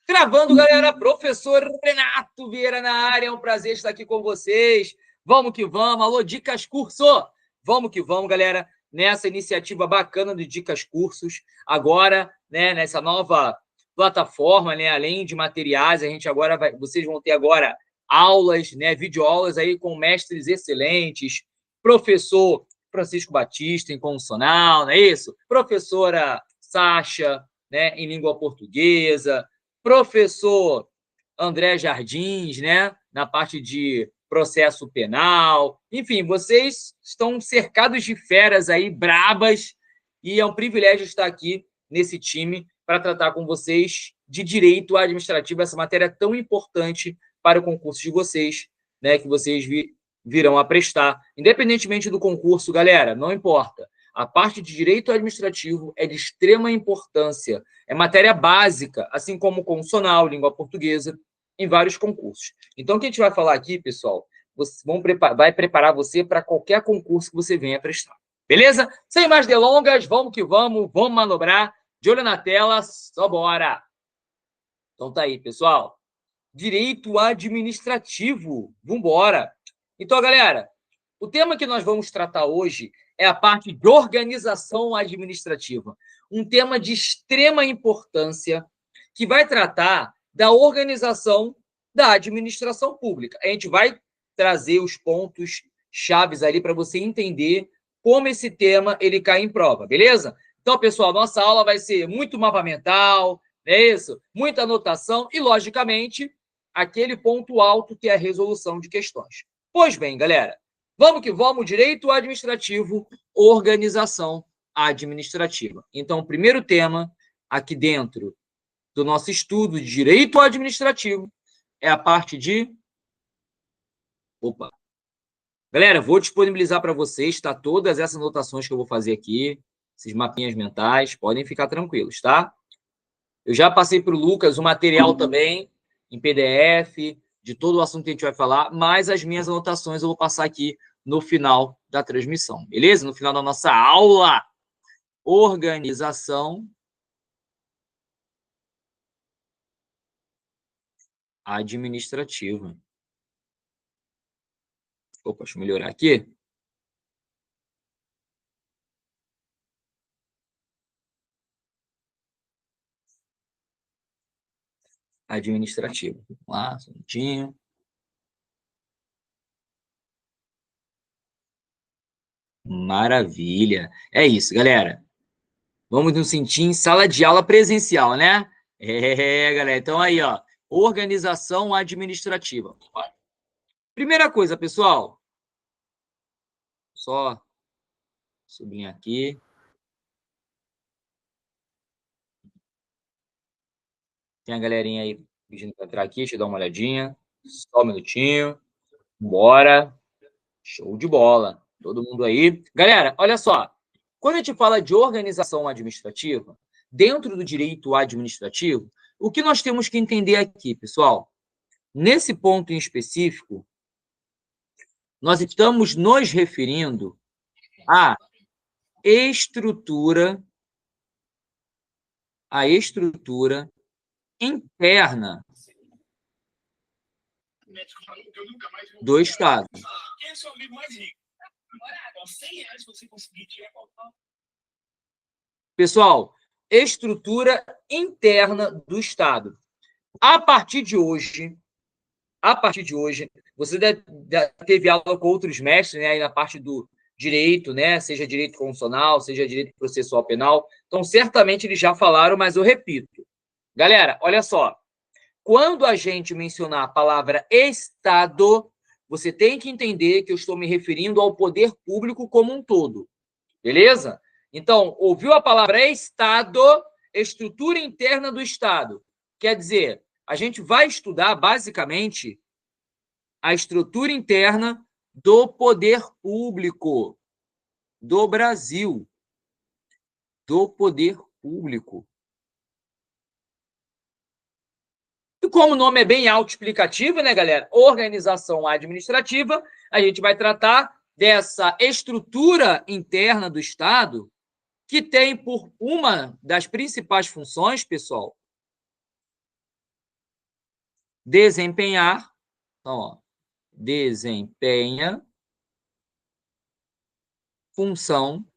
Gravando, galera, professor Renato Vieira na área, é um prazer estar aqui com vocês. Vamos que vamos, alô, Dicas Curso! Vamos que vamos, galera, nessa iniciativa bacana de Dicas Cursos. Agora, né, nessa nova plataforma, né, além de materiais, a gente agora vocês vão ter agora aulas, né, videoaulas aí com mestres excelentes, professor Francisco Batista em condicional, não é isso? Professora Sasha, né, em língua portuguesa, professor André Jardins, né, na parte de processo penal. Enfim, vocês estão cercados de feras aí, brabas, e é um privilégio estar aqui nesse time para tratar com vocês de direito administrativo, essa matéria tão importante para o concurso de vocês, né, que vocês virão a prestar. Independentemente do concurso, galera, não importa. A parte de direito administrativo é de extrema importância. É matéria básica, assim como constitucional, língua portuguesa, em vários concursos. Então, o que a gente vai falar aqui, pessoal, vai preparar você para qualquer concurso que você venha prestar. Beleza? Sem mais delongas, vamos que vamos manobrar. De olho na tela, só bora! Então tá aí, pessoal. Direito administrativo. Vambora! Então, galera, o tema que nós vamos tratar hoje é a parte de organização administrativa. Um tema de extrema importância que vai tratar da organização da administração pública. A gente vai trazer os pontos chaves ali para você entender como esse tema ele cai em prova, beleza? Então, pessoal, nossa aula vai ser muito mapa mental, não é isso? Muita anotação e, logicamente, aquele ponto alto que é a resolução de questões. Pois bem, galera, vamos que vamos, direito administrativo, organização administrativa. Então, o primeiro tema aqui dentro do nosso estudo de direito administrativo é a parte de... Opa! Galera, vou disponibilizar para vocês, tá? Todas essas anotações que eu vou fazer aqui, esses mapinhas mentais, podem ficar tranquilos, tá? Eu já passei para o Lucas o material também, em PDF, de todo o assunto que a gente vai falar, mas as minhas anotações eu vou passar aqui no final da transmissão, beleza? No final da nossa aula. Organização administrativa. Opa, deixa eu melhorar aqui. Administrativa. Vamos lá, um minutinho. Maravilha. É isso, galera. Vamos nos sentir em sala de aula presencial, né? Galera. Então, aí, ó. Organização administrativa. Primeira coisa, pessoal. Só sublinhar aqui. Tem a galerinha aí pedindo para entrar aqui. Deixa eu dar uma olhadinha. Só um minutinho. Bora. Show de bola. Todo mundo aí. Galera, olha só. Quando a gente fala de organização administrativa, dentro do direito administrativo, o que nós temos que entender aqui, pessoal? Nesse ponto em específico, nós estamos nos referindo à estrutura interna do Estado. Pessoal, estrutura interna do Estado. A partir de hoje, você teve aula com outros mestres, né, aí na parte do direito, né, seja direito constitucional, seja direito processual penal. Então, certamente eles já falaram, mas eu repito. Galera, olha só. Quando a gente mencionar a palavra Estado, você tem que entender que eu estou me referindo ao poder público como um todo. Beleza? Então, ouviu a palavra Estado, estrutura interna do Estado. Quer dizer, a gente vai estudar, basicamente, a estrutura interna do poder público do Brasil. Do poder público. E como o nome é bem autoexplicativo, né, galera? Organização administrativa, a gente vai tratar dessa estrutura interna do Estado, que tem por uma das principais funções, pessoal, desempenhar, então, ó, desempenha função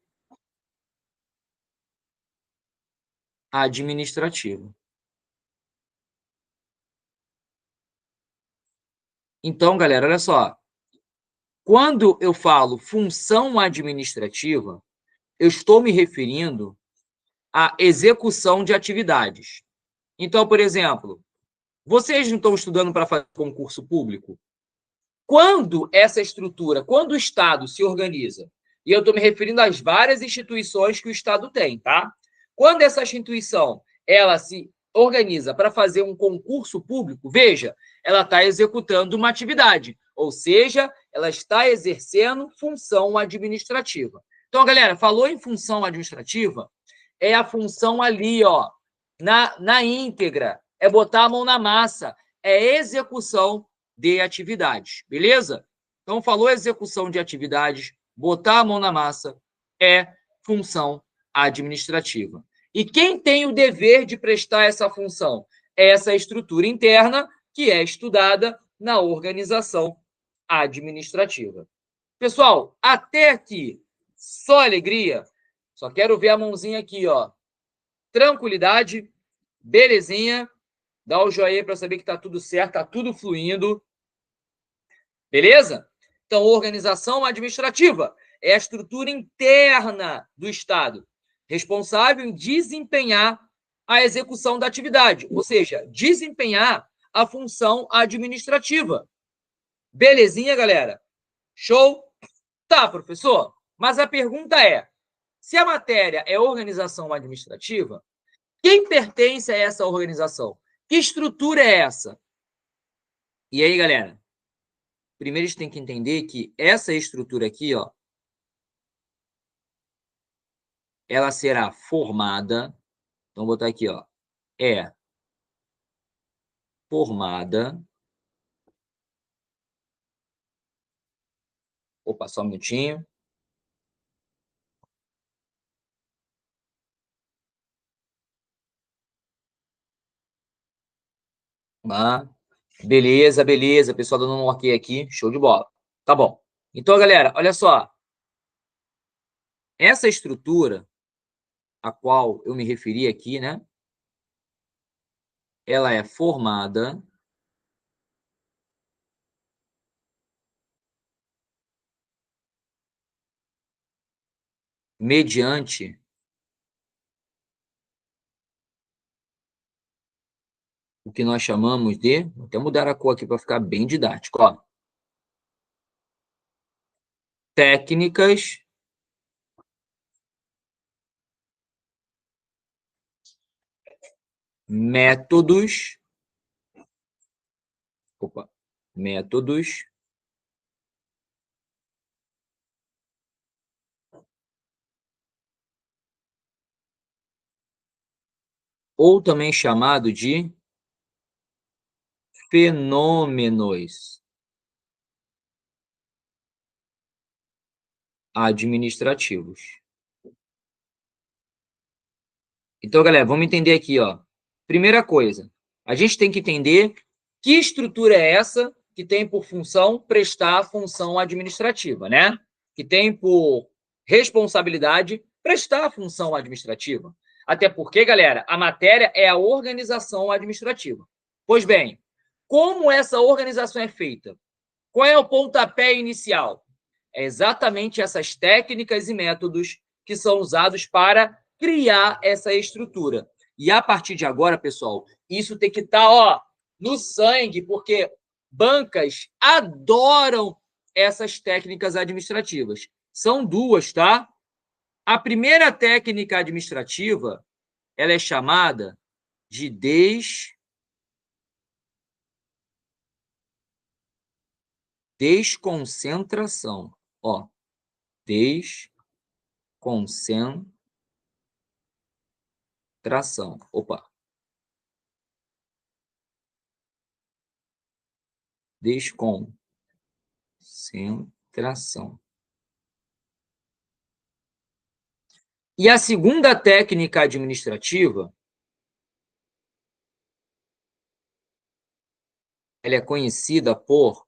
administrativa. Então, galera, olha só. Quando eu falo função administrativa, eu estou me referindo à execução de atividades. Então, por exemplo, vocês não estão estudando para fazer concurso público? Quando essa estrutura, quando o Estado se organiza, e eu estou me referindo às várias instituições que o Estado tem, tá? Quando essa instituição ela se organiza para fazer um concurso público, veja, ela está executando uma atividade, ou seja, ela está exercendo função administrativa. Então, galera, falou em função administrativa, é a função ali, ó, na íntegra, é botar a mão na massa, é execução de atividades, beleza? Então, falou execução de atividades, botar a mão na massa é função administrativa. E quem tem o dever de prestar essa função? É essa estrutura interna que é estudada na organização administrativa. Pessoal, até aqui, só alegria. Só quero ver a mãozinha aqui, ó. Tranquilidade, belezinha. Dá o joinha para saber que está tudo certo, está tudo fluindo. Beleza? Então, organização administrativa é a estrutura interna do Estado, responsável em desempenhar a execução da atividade, ou seja, desempenhar a função administrativa. Belezinha, galera? Show? Tá, professor. Mas a pergunta é: se a matéria é organização administrativa, quem pertence a essa organização? Que estrutura é essa? E aí, galera? Primeiro a gente tem que entender que essa estrutura aqui, ó, ela será formada, então vou botar aqui, ó, é formada, opa, só um minutinho, ah, beleza, beleza, pessoal dando um ok aqui, show de bola, tá bom. Então, galera, olha só, essa estrutura a qual eu me referi aqui, né, ela é formada mediante o que nós chamamos de, vou até mudar a cor aqui para ficar bem didático, ó, técnicas métodos, opa, métodos ou também chamado de fenômenos administrativos. Então, galera, vamos entender aqui, ó. Primeira coisa, a gente tem que entender que estrutura é essa que tem por função prestar a função administrativa, né? Que tem por responsabilidade prestar a função administrativa. Até porque, galera, a matéria é a organização administrativa. Pois bem, como essa organização é feita? Qual é o pontapé inicial? É exatamente essas técnicas e métodos que são usados para criar essa estrutura. E a partir de agora, pessoal, isso tem que estar, ó, no sangue, porque bancas adoram essas técnicas administrativas. São duas, tá? A primeira técnica administrativa, ela é chamada de desconcentração. Ó, desconcentração. Opa. Desconcentração. E a segunda técnica administrativa ela é conhecida por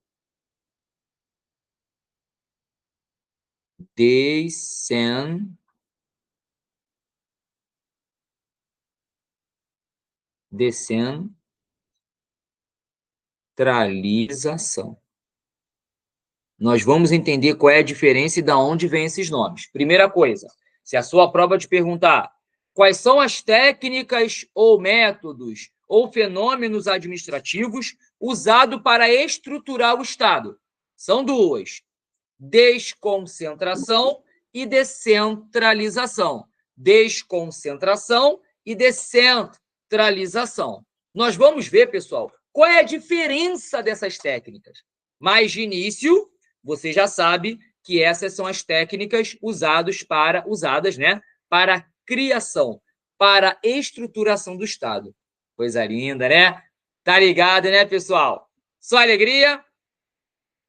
descentralização. Nós vamos entender qual é a diferença e de onde vêm esses nomes. Primeira coisa, se a sua prova te perguntar quais são as técnicas ou métodos ou fenômenos administrativos usados para estruturar o Estado, são duas: desconcentração e descentralização. Desconcentração e descentralização. Nós vamos ver, pessoal, qual é a diferença dessas técnicas. Mas, de início, você já sabe que essas são as técnicas usadas para a criação, para a estruturação do Estado. Coisa linda, né? Tá ligado, né, pessoal? Só alegria?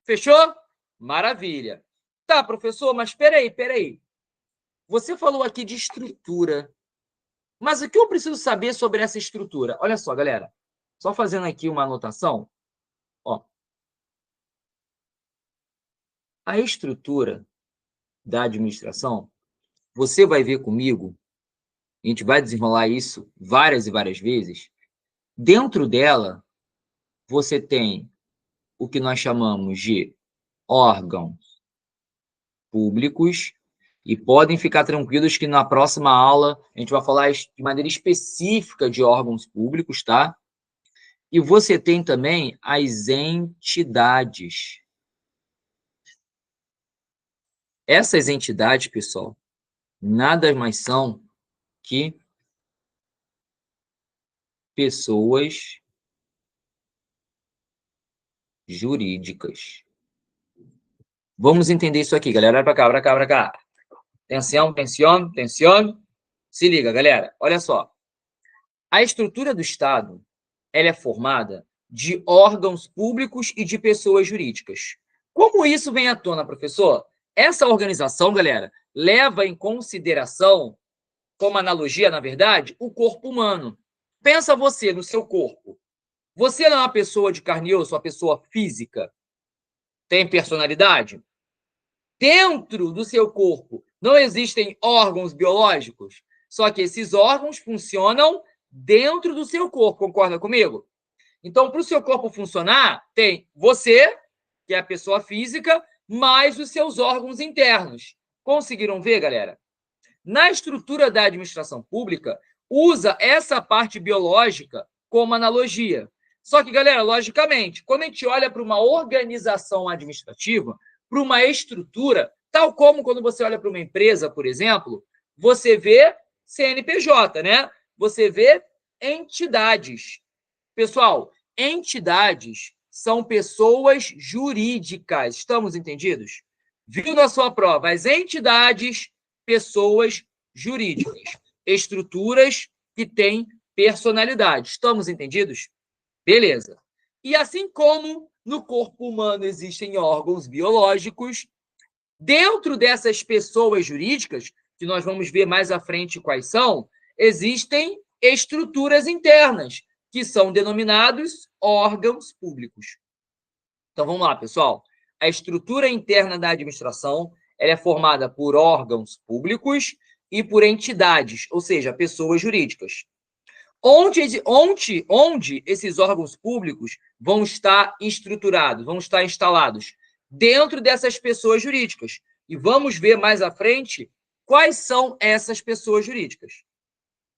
Fechou? Maravilha. Tá, professor, mas peraí. Você falou aqui de estrutura. Mas o que eu preciso saber sobre essa estrutura? Olha só, galera. Só fazendo aqui uma anotação. Ó. A estrutura da administração, você vai ver comigo, a gente vai desenrolar isso várias e várias vezes. Dentro dela, você tem o que nós chamamos de órgãos públicos, e podem ficar tranquilos que na próxima aula a gente vai falar de maneira específica de órgãos públicos, tá? E você tem também as entidades. Essas entidades, pessoal, nada mais são que pessoas jurídicas. Vamos entender isso aqui, galera. Olha para cá. Atenção. Se liga, galera. Olha só. A estrutura do Estado, ela é formada de órgãos públicos e de pessoas jurídicas. Como isso vem à tona, professor? Essa organização, galera, leva em consideração, como analogia, na verdade, o corpo humano. Pensa você no seu corpo. Você não é uma pessoa de carne e osso, uma pessoa física. Tem personalidade? Dentro do seu corpo não existem órgãos biológicos? Só que esses órgãos funcionam dentro do seu corpo, concorda comigo? Então, para o seu corpo funcionar, tem você, que é a pessoa física, mais os seus órgãos internos. Conseguiram ver, galera? Na estrutura da administração pública, usa essa parte biológica como analogia. Só que, galera, logicamente, quando a gente olha para uma organização administrativa, para uma estrutura, tal como quando você olha para uma empresa, por exemplo, você vê CNPJ, né? Você vê entidades. Pessoal, entidades são pessoas jurídicas. Estamos entendidos? Viu na sua prova as entidades, pessoas jurídicas, estruturas que têm personalidade. Estamos entendidos? Beleza. E assim como no corpo humano existem órgãos biológicos, dentro dessas pessoas jurídicas, que nós vamos ver mais à frente quais são, existem estruturas internas, que são denominados órgãos públicos. Então, vamos lá, pessoal. A estrutura interna da administração ela é formada por órgãos públicos e por entidades, ou seja, pessoas jurídicas. Onde esses órgãos públicos vão estar estruturados, vão estar instalados? Dentro dessas pessoas jurídicas. E vamos ver mais à frente quais são essas pessoas jurídicas.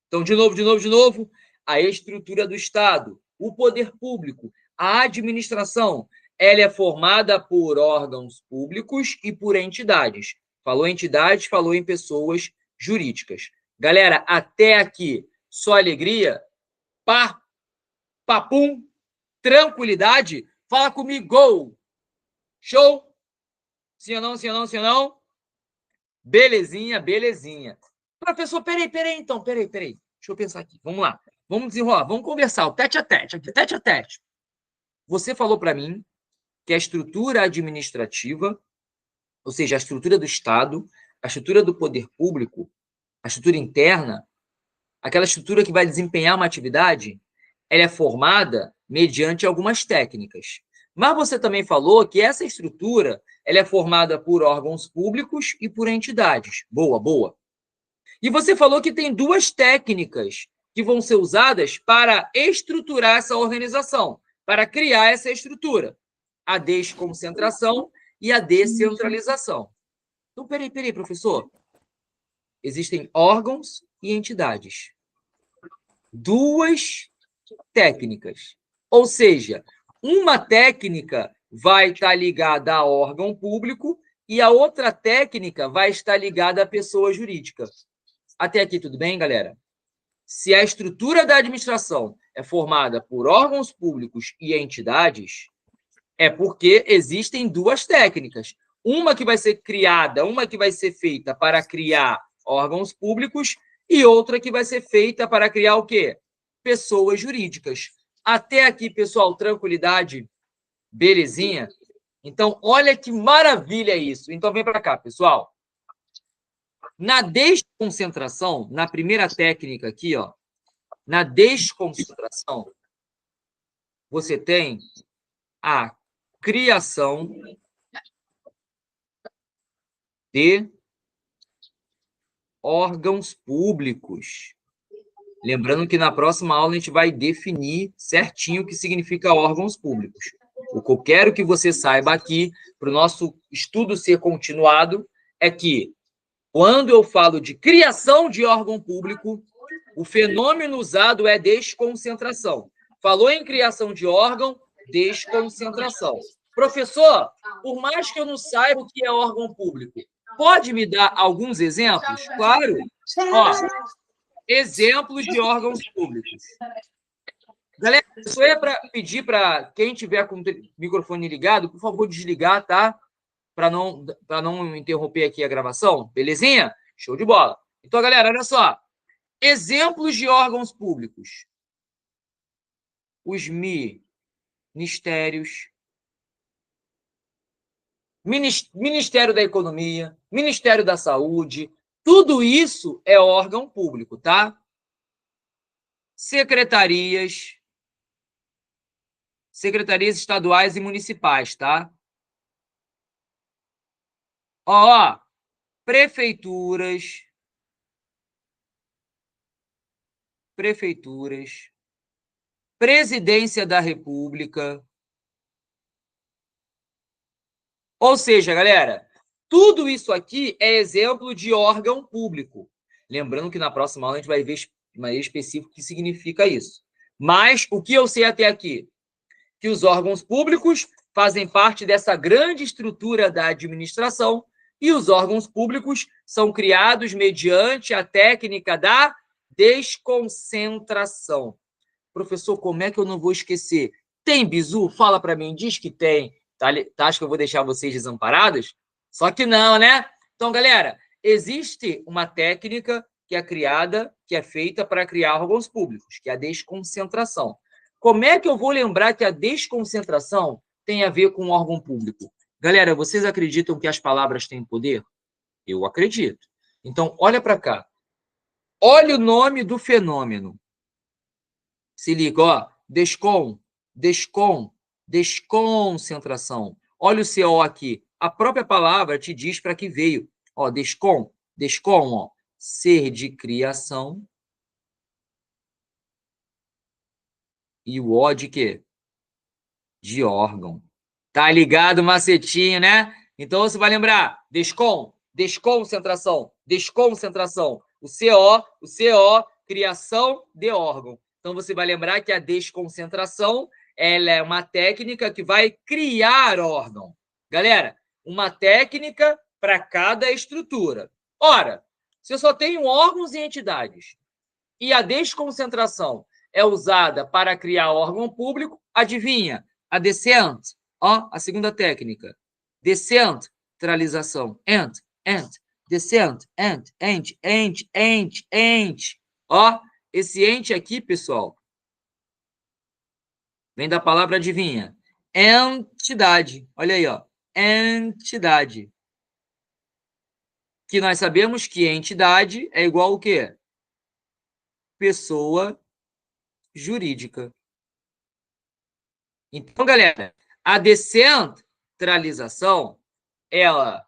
Então, de novo, a estrutura do Estado, o poder público, a administração, ela é formada por órgãos públicos e por entidades. Falou em entidades, falou em pessoas jurídicas. Galera, até aqui, só alegria? Papum, tranquilidade? Fala comigo, gol! Show? Sim ou não? Belezinha. Professor, peraí. Deixa eu pensar aqui. Vamos lá. Vamos desenrolar. Vamos conversar. O tete a tete. Você falou para mim que a estrutura administrativa, ou seja, a estrutura do Estado, a estrutura do poder público, a estrutura interna, aquela estrutura que vai desempenhar uma atividade, ela é formada mediante algumas técnicas. Mas você também falou que essa estrutura ela é formada por órgãos públicos e por entidades. Boa, boa. E você falou que tem duas técnicas que vão ser usadas para estruturar essa organização, para criar essa estrutura. A desconcentração e a descentralização. Então, peraí, professor. Existem órgãos e entidades. Duas técnicas. Ou seja, uma técnica vai estar ligada a órgão público e a outra técnica vai estar ligada à pessoa jurídica. Até aqui tudo bem, galera? Se a estrutura da administração é formada por órgãos públicos e entidades, é porque existem duas técnicas. Uma que vai ser criada, uma que vai ser feita para criar órgãos públicos e outra que vai ser feita para criar o quê? Pessoas jurídicas. Até aqui, pessoal, tranquilidade? Belezinha? Então, olha que maravilha isso. Então, vem para cá, pessoal. Na desconcentração, na primeira técnica aqui, ó, na desconcentração, você tem a criação de órgãos públicos. Lembrando que na próxima aula a gente vai definir certinho o que significa órgãos públicos. O que eu quero que você saiba aqui, para o nosso estudo ser continuado, é que quando eu falo de criação de órgão público, o fenômeno usado é desconcentração. Falou em criação de órgão, desconcentração. Professor, por mais que eu não saiba o que é órgão público, pode me dar alguns exemplos? Claro. Ó, exemplos de órgãos públicos. Galera, isso é para pedir para quem tiver com o microfone ligado, por favor, desligar, tá? Para não interromper aqui a gravação, belezinha? Show de bola. Então, galera, olha só. Exemplos de órgãos públicos. Os ministérios, Ministério da Economia, Ministério da Saúde, tudo isso é órgão público, tá? Secretarias estaduais e municipais, tá? Ó, prefeituras, Presidência da República. Ou seja, galera, tudo isso aqui é exemplo de órgão público. Lembrando que na próxima aula a gente vai ver de maneira específica o que significa isso. Mas o que eu sei até aqui? Que os órgãos públicos fazem parte dessa grande estrutura da administração e os órgãos públicos são criados mediante a técnica da desconcentração. Professor, como é que eu não vou esquecer? Tem bizu? Fala para mim, diz que tem. Tá, acho que eu vou deixar vocês desamparados? Só que não, né? Então, galera, existe uma técnica que é criada, que é feita para criar órgãos públicos, que é a desconcentração. Como é que eu vou lembrar que a desconcentração tem a ver com o órgão público? Galera, vocês acreditam que as palavras têm poder? Eu acredito. Então, olha para cá. Olha o nome do fenômeno. Se liga, ó. Desconcentração. Olha o CO aqui. A própria palavra te diz para que veio. Ó, descom, ó. Ser de criação. E o O de quê? De órgão. Tá ligado o macetinho, né? Então você vai lembrar. Desconcentração. O CO, criação de órgão. Então você vai lembrar que a desconcentração ela é uma técnica que vai criar órgão. Galera, uma técnica para cada estrutura. Ora, se eu só tenho órgãos e entidades e a desconcentração é usada para criar órgão público, adivinha? A descent, ó, a segunda técnica. Descentralização. Descent, ent. Ó, esse ente aqui, pessoal, vem da palavra, adivinha? Entidade. Olha aí, ó. Entidade. Que nós sabemos que entidade é igual ao quê? Pessoa jurídica. Então, galera, a descentralização, ela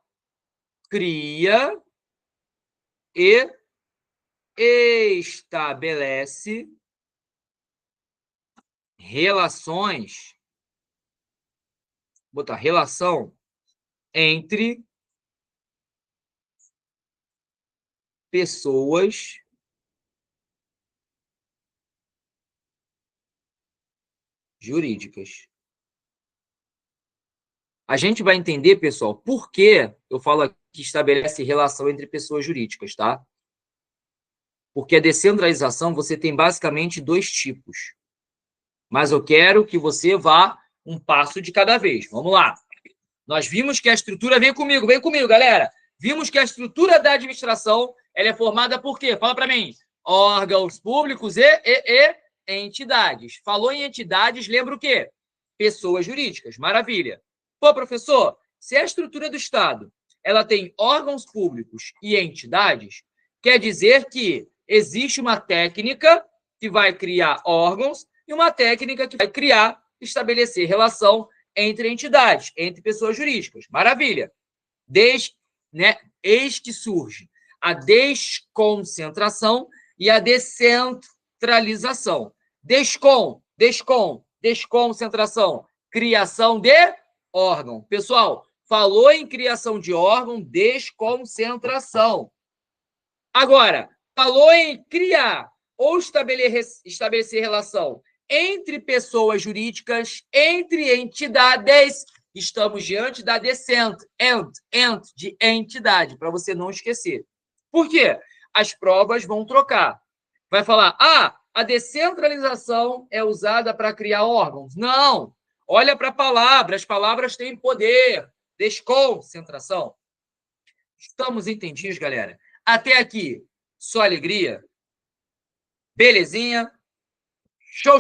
cria e estabelece relações, botar relação entre pessoas jurídicas. A gente vai entender, pessoal, por que eu falo aqui que estabelece relação entre pessoas jurídicas, tá? Porque a descentralização você tem basicamente dois tipos. Mas eu quero que você vá um passo de cada vez. Vamos lá. Nós vimos que a estrutura... Vem comigo, galera. Vimos que a estrutura da administração ela é formada por quê? Fala para mim. Órgãos públicos e entidades. Falou em entidades, lembra o quê? Pessoas jurídicas. Maravilha. Pô, professor, se a estrutura do Estado ela tem órgãos públicos e entidades, quer dizer que existe uma técnica que vai criar órgãos e uma técnica que vai criar, estabelecer relação entre entidades, entre pessoas jurídicas. Maravilha. Eis que surge a desconcentração e a descentralização. Desconcentração, criação de órgão. Pessoal, falou em criação de órgão, desconcentração. Agora, falou em criar ou estabelecer relação entre pessoas jurídicas, entre entidades, estamos diante da de entidade, para você não esquecer. Por quê? As provas vão trocar. Vai falar, a descentralização é usada para criar órgãos. Não! Olha para a palavra, as palavras têm poder. Desconcentração. Estamos entendidos, galera? Até aqui, só alegria? Belezinha? Show!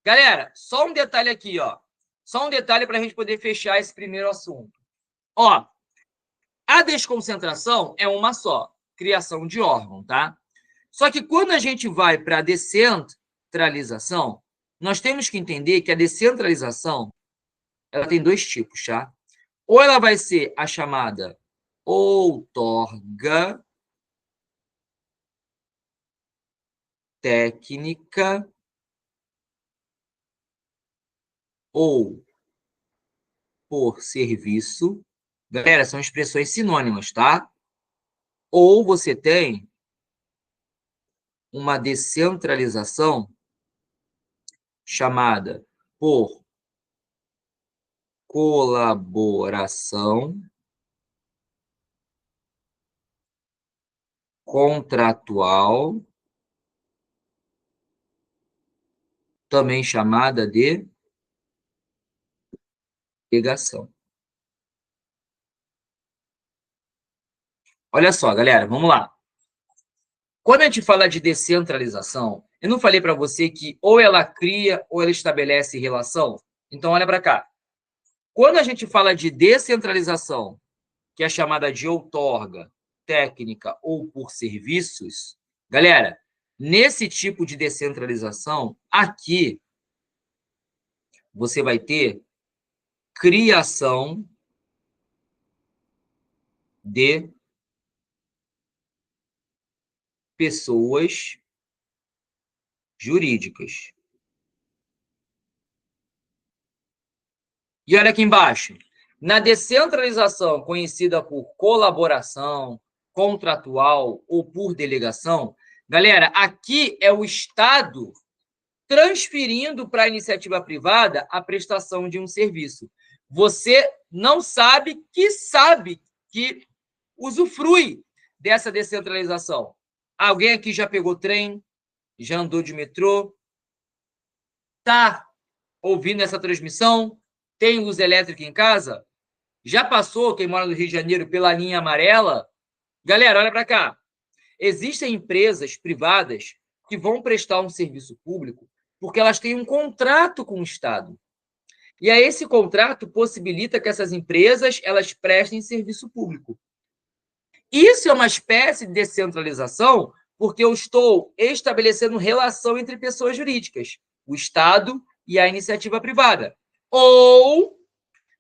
Galera, só um detalhe aqui, ó. Só um detalhe para a gente poder fechar esse primeiro assunto. Ó, a desconcentração é uma só, criação de órgão, tá? Só que quando a gente vai para a descentralização, nós temos que entender que a descentralização ela tem dois tipos, tá? Ou ela vai ser a chamada outorga técnica ou por serviço. Galera, são expressões sinônimas, tá? Ou você tem uma descentralização chamada por colaboração contratual, também chamada de delegação. Olha só, galera, vamos lá. Quando a gente fala de descentralização, eu não falei para você que ou ela cria ou ela estabelece relação? Então, olha para cá. Quando a gente fala de descentralização, que é chamada de outorga, técnica ou por serviços, galera, nesse tipo de descentralização, aqui, você vai ter criação de pessoas jurídicas. E olha aqui embaixo. Na descentralização, conhecida por colaboração, contratual ou por delegação, galera, aqui é o Estado transferindo para a iniciativa privada a prestação de um serviço. Você não sabe que usufrui dessa descentralização. Alguém aqui já pegou trem? Já andou de metrô? Está ouvindo essa transmissão? Tem luz elétrica em casa? Já passou, quem mora no Rio de Janeiro, pela linha amarela? Galera, olha para cá. Existem empresas privadas que vão prestar um serviço público porque elas têm um contrato com o Estado. E aí esse contrato possibilita que essas empresas elas prestem serviço público. Isso é uma espécie de descentralização porque eu estou estabelecendo relação entre pessoas jurídicas. O Estado e a iniciativa privada. Ou,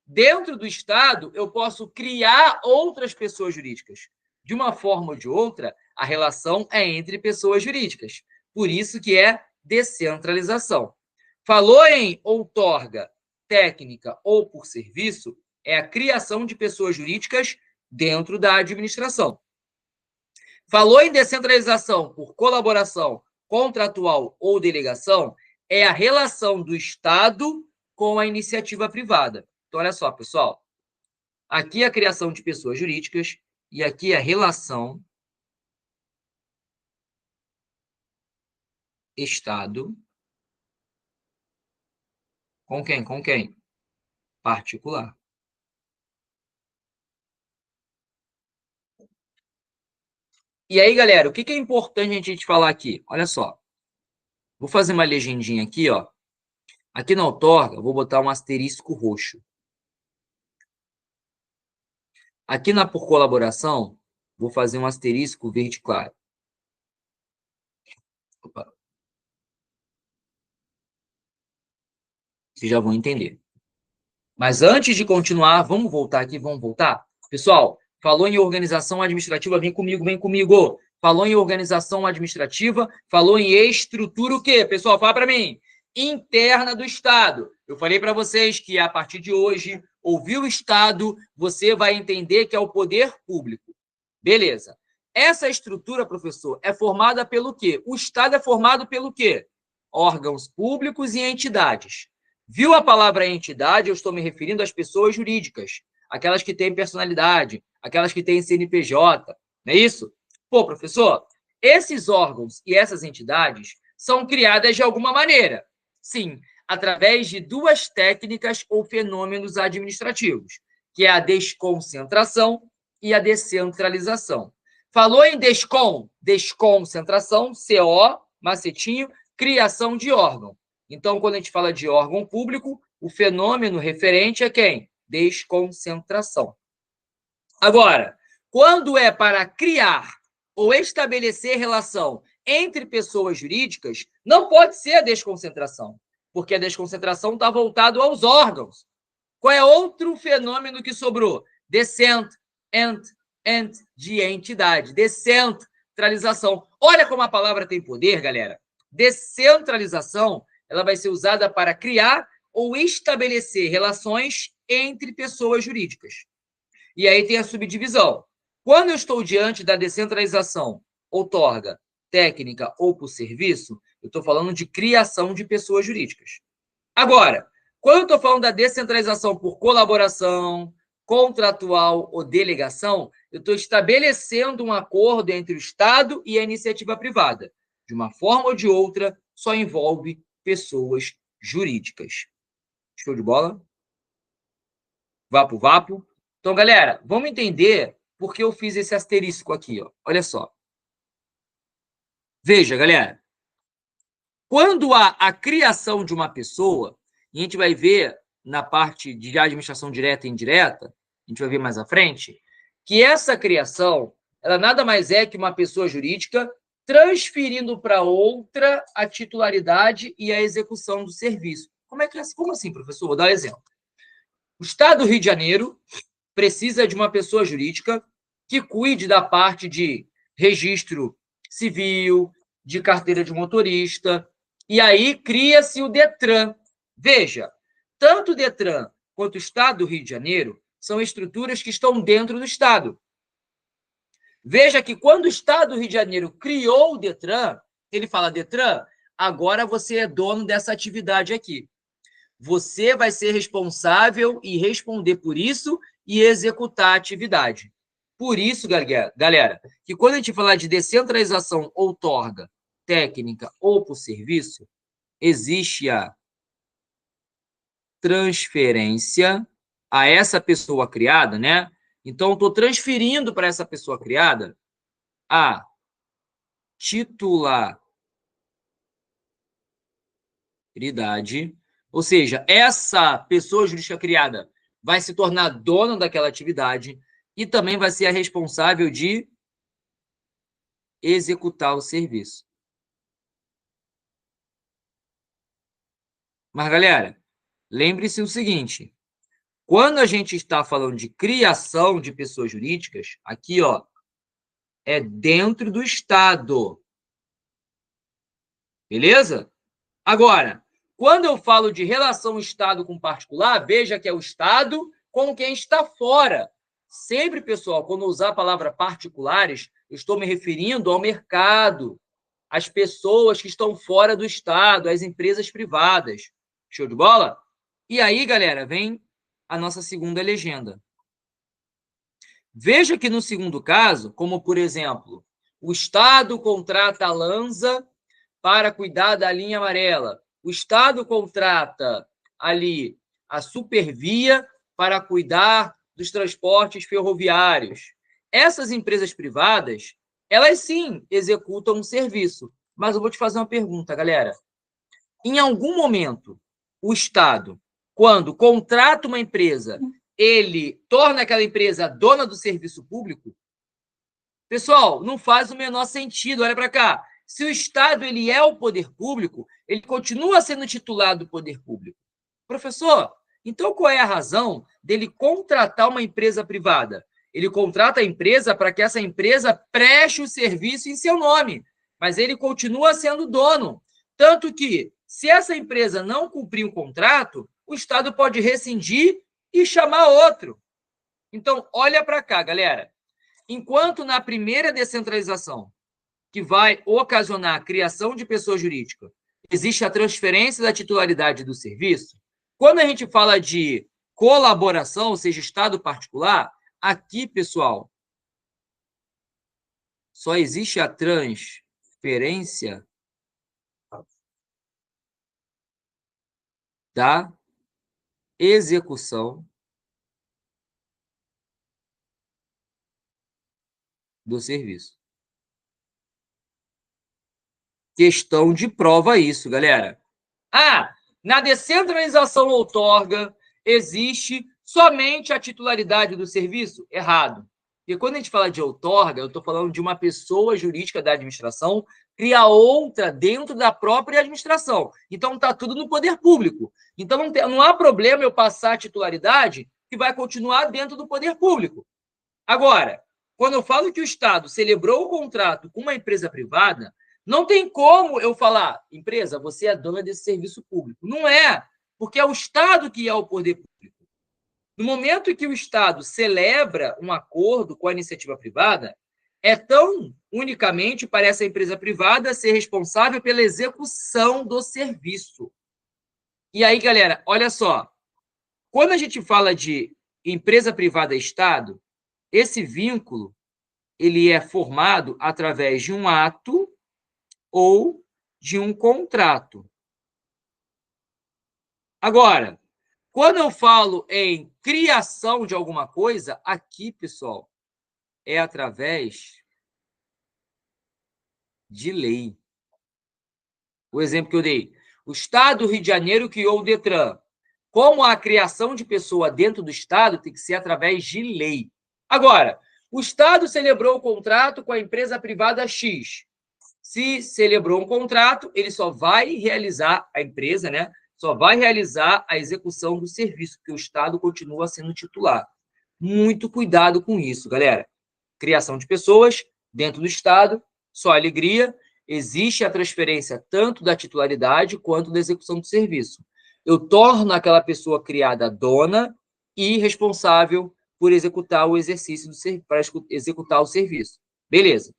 dentro do Estado, eu posso criar outras pessoas jurídicas. De uma forma ou de outra, a relação é entre pessoas jurídicas. Por isso que é descentralização. Falou em outorga, técnica ou por serviço, é a criação de pessoas jurídicas dentro da administração. Falou em descentralização por colaboração contratual ou delegação, é a relação do Estado com a iniciativa privada. Então, olha só, pessoal. Aqui é a criação de pessoas jurídicas e aqui é a relação Estado com quem? Com quem? Particular. E aí, galera, o que é importante a gente falar aqui? Olha só. Vou fazer uma legendinha aqui, ó. Aqui na outorga, eu vou botar um asterisco roxo. Aqui na por colaboração, vou fazer um asterisco verde claro. Opa. Vocês já vão entender. Mas antes de continuar, vamos voltar aqui, vamos voltar? Pessoal, falou em organização administrativa, vem comigo, vem comigo. Falou em organização administrativa, falou em estrutura o quê? Pessoal, fala para mim. Interna do Estado. Eu falei para vocês que a partir de hoje, ouvir o Estado, você vai entender que é o poder público. Beleza. Essa estrutura, professor, é formada pelo quê? O Estado é formado pelo quê? Órgãos públicos e entidades. Viu a palavra entidade? Eu estou me referindo às pessoas jurídicas, aquelas que têm personalidade, aquelas que têm CNPJ, não é isso? Pô, professor, esses órgãos e essas entidades são criadas de alguma maneira. Sim, através de duas técnicas ou fenômenos administrativos, que é a desconcentração e a descentralização. Falou em desconcentração, CO, macetinho, criação de órgão. Então, quando a gente fala de órgão público, o fenômeno referente é quem? Desconcentração. Agora, quando é para criar ou estabelecer relação entre pessoas jurídicas, não pode ser a desconcentração, porque a desconcentração está voltado aos órgãos. Qual é outro fenômeno que sobrou? De entidade. Descentralização. Olha como a palavra tem poder, galera. Descentralização, ela vai ser usada para criar ou estabelecer relações entre pessoas jurídicas. E aí tem a subdivisão. Quando eu estou diante da descentralização, outorga, técnica ou por serviço, eu estou falando de criação de pessoas jurídicas. Agora, quando eu estou falando da descentralização por colaboração, contratual ou delegação, eu estou estabelecendo um acordo entre o Estado e a iniciativa privada. De uma forma ou de outra, só envolve pessoas jurídicas. Show de bola? Vapo, vapo. Então, galera, vamos entender por que eu fiz esse asterisco aqui, ó. Olha só. Veja, galera. Quando há a criação de uma pessoa, e a gente vai ver na parte de administração direta e indireta, a gente vai ver mais à frente, que essa criação, ela nada mais é que uma pessoa jurídica transferindo para outra a titularidade e a execução do serviço. Como assim, professor? Vou dar um exemplo. O Estado do Rio de Janeiro precisa de uma pessoa jurídica que cuide da parte de registro civil, de carteira de motorista, e aí cria-se o Detran. Veja, tanto o Detran quanto o Estado do Rio de Janeiro são estruturas que estão dentro do Estado. Veja que quando o Estado do Rio de Janeiro criou o Detran, ele fala, Detran, agora você é dono dessa atividade aqui. Você vai ser responsável e responder por isso e executar a atividade. Por isso, galera, que quando a gente falar de descentralização outorga, técnica ou por serviço, existe a transferência a essa pessoa criada, né? Então, estou transferindo para essa pessoa criada a titularidade, ou seja, essa pessoa jurídica criada vai se tornar dona daquela atividade e também vai ser a responsável de executar o serviço. Mas, galera, lembre-se o seguinte, quando a gente está falando de criação de pessoas jurídicas, aqui, ó, é dentro do Estado. Beleza? Agora, quando eu falo de relação Estado com particular, veja que é o Estado com quem está fora. Sempre, pessoal, quando eu usar a palavra particulares, eu estou me referindo ao mercado, às pessoas que estão fora do Estado, às empresas privadas. Show de bola? E aí, galera, vem a nossa segunda legenda. Veja que no segundo caso, como por exemplo, o Estado contrata a Lanza para cuidar da linha amarela. O Estado contrata ali a Supervia para cuidar dos transportes ferroviários. Essas empresas privadas, elas sim executam um serviço. Mas eu vou te fazer uma pergunta, galera. Em algum momento, o Estado, quando contrata uma empresa, ele torna aquela empresa dona do serviço público? Pessoal, não faz o menor sentido. Olha para cá. Se o Estado ele é o poder público, ele continua sendo titular do poder público. Professor, então qual é a razão dele contratar uma empresa privada? Ele contrata a empresa para que essa empresa preste o serviço em seu nome, mas ele continua sendo dono. Tanto que, se essa empresa não cumprir o contrato, o Estado pode rescindir e chamar outro. Então, olha para cá, galera. Enquanto na primeira descentralização, que vai ocasionar a criação de pessoa jurídica, existe a transferência da titularidade do serviço, quando a gente fala de colaboração, ou seja, Estado particular, aqui, pessoal, só existe a transferência da execução do serviço. Questão de prova isso, galera. Na descentralização outorga existe somente a titularidade do serviço? Errado. E quando a gente fala de outorga, eu estou falando de uma pessoa jurídica da administração cria outra dentro da própria administração. Então, está tudo no poder público. Então, não há problema eu passar a titularidade que vai continuar dentro do poder público. Agora, quando eu falo que o Estado celebrou o contrato com uma empresa privada, não tem como eu falar, empresa, você é dona desse serviço público. Não é, porque é o Estado que é o poder público. No momento em que o Estado celebra um acordo com a iniciativa privada, é tão unicamente para essa empresa privada ser responsável pela execução do serviço. E aí, galera, olha só. Quando a gente fala de empresa privada e Estado, esse vínculo ele é formado através de um ato ou de um contrato. Agora, quando eu falo em criação de alguma coisa, aqui, pessoal, é através de lei. O exemplo que eu dei. O Estado do Rio de Janeiro criou o Detran. Como a criação de pessoa dentro do Estado tem que ser através de lei. Agora, o Estado celebrou o contrato com a empresa privada X. Se celebrou um contrato, ele só vai realizar, a empresa, né? Só vai realizar a execução do serviço, porque o Estado continua sendo titular. Muito cuidado com isso, galera. Criação de pessoas dentro do Estado, só alegria. Existe a transferência tanto da titularidade quanto da execução do serviço. Eu torno aquela pessoa criada dona e responsável por executar o exercício para executar o serviço. Beleza.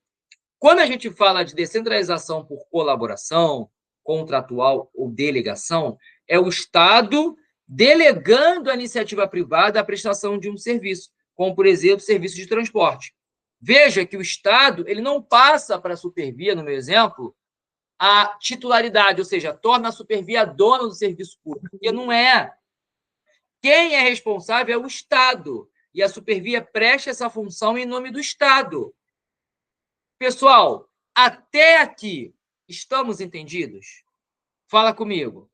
Quando a gente fala de descentralização por colaboração, contratual ou delegação, é o Estado delegando à iniciativa privada a prestação de um serviço, como, por exemplo, serviço de transporte. Veja que o Estado ele não passa para a Supervia, no meu exemplo, a titularidade, ou seja, torna a Supervia dona do serviço público, porque não é. Quem é responsável é o Estado, e a Supervia presta essa função em nome do Estado. Pessoal, até aqui, estamos entendidos? Fala comigo.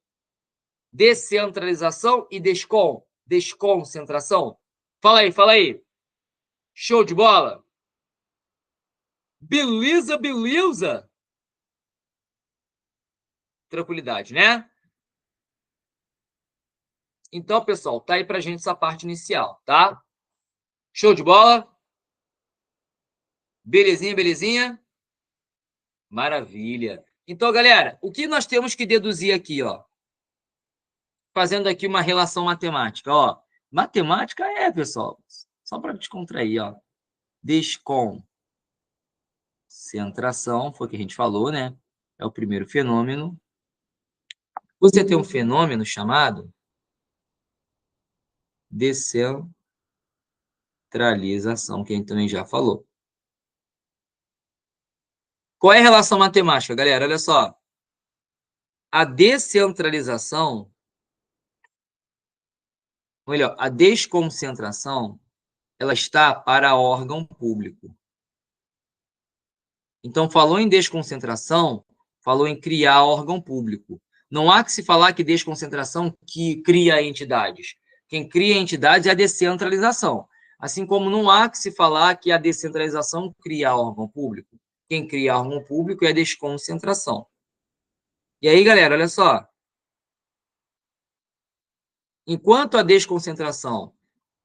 Descentralização e desconcentração? Fala aí, fala aí. Show de bola? Beleza, beleza? Tranquilidade, né? Então, pessoal, tá aí pra gente essa parte inicial, tá? Show de bola? Belezinha, belezinha? Maravilha. Então, galera, o que nós temos que deduzir aqui, ó? Fazendo aqui uma relação matemática, ó. Matemática pessoal, só para descontrair, ó. Desconcentração, foi o que a gente falou, né? É o primeiro fenômeno. Você tem um fenômeno chamado descentralização, que a gente também já falou. Qual é a relação matemática, galera? Olha só. A descentralização, ou melhor, a desconcentração, ela está para órgão público. Então, falou em desconcentração, falou em criar órgão público. Não há que se falar que desconcentração que cria entidades. Quem cria entidades é a descentralização. Assim como não há que se falar que a descentralização cria órgão público. Quem cria órgão público é a desconcentração. E aí, galera, olha só. Enquanto a desconcentração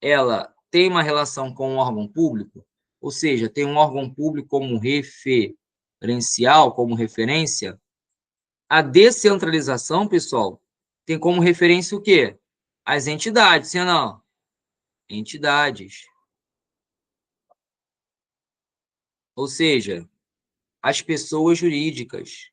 ela tem uma relação com um órgão público, ou seja, tem um órgão público como referencial, como referência, a descentralização, pessoal, tem como referência o quê? As entidades, sim ou não? Entidades. Ou seja, as pessoas jurídicas.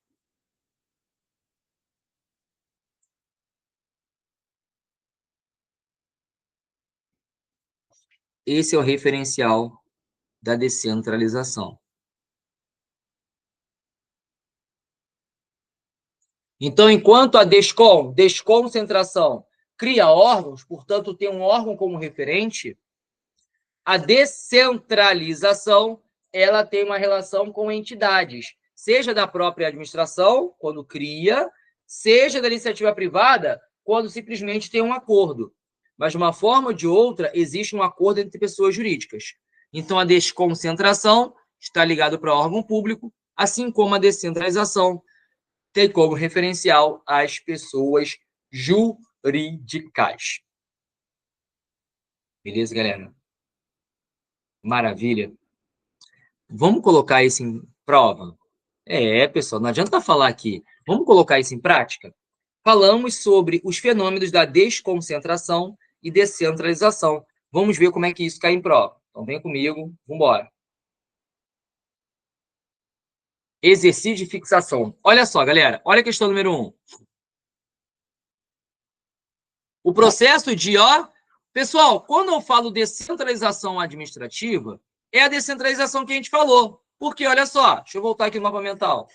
Esse é o referencial da descentralização. Então, enquanto a desconcentração cria órgãos, portanto, tem um órgão como referente, a descentralização ela tem uma relação com entidades, seja da própria administração, quando cria, seja da iniciativa privada, quando simplesmente tem um acordo. Mas, de uma forma ou de outra, existe um acordo entre pessoas jurídicas. Então, a desconcentração está ligada para o órgão público, assim como a descentralização tem como referencial as pessoas jurídicas. Beleza, galera? Maravilha. Vamos colocar isso em prova? Pessoal, não adianta falar aqui. Vamos colocar isso em prática? Falamos sobre os fenômenos da desconcentração e descentralização. Vamos ver como é que isso cai em prova. Então, vem comigo, vamos embora. Exercício de fixação. Olha só, galera. Olha a questão número 1. O processo de, pessoal, quando eu falo descentralização administrativa, é a descentralização que a gente falou. Porque, olha só, deixa eu voltar aqui no mapa mental.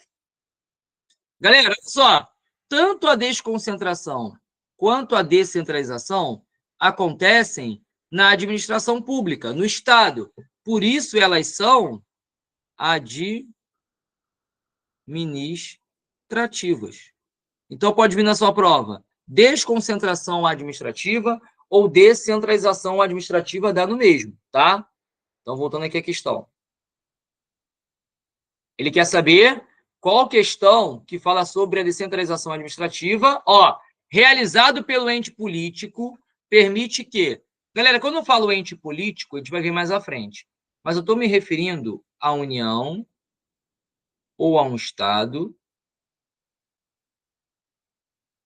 Galera, olha só, tanto a desconcentração quanto a descentralização acontecem na administração pública, no Estado. Por isso, elas são administrativas. Então, pode vir na sua prova, desconcentração administrativa ou descentralização administrativa dá no mesmo, tá? Então, voltando aqui à questão. Ele quer saber qual questão que fala sobre a descentralização administrativa, realizado pelo ente político, permite que... Galera, quando eu falo ente político, a gente vai ver mais à frente, mas eu estou me referindo à União ou a um Estado,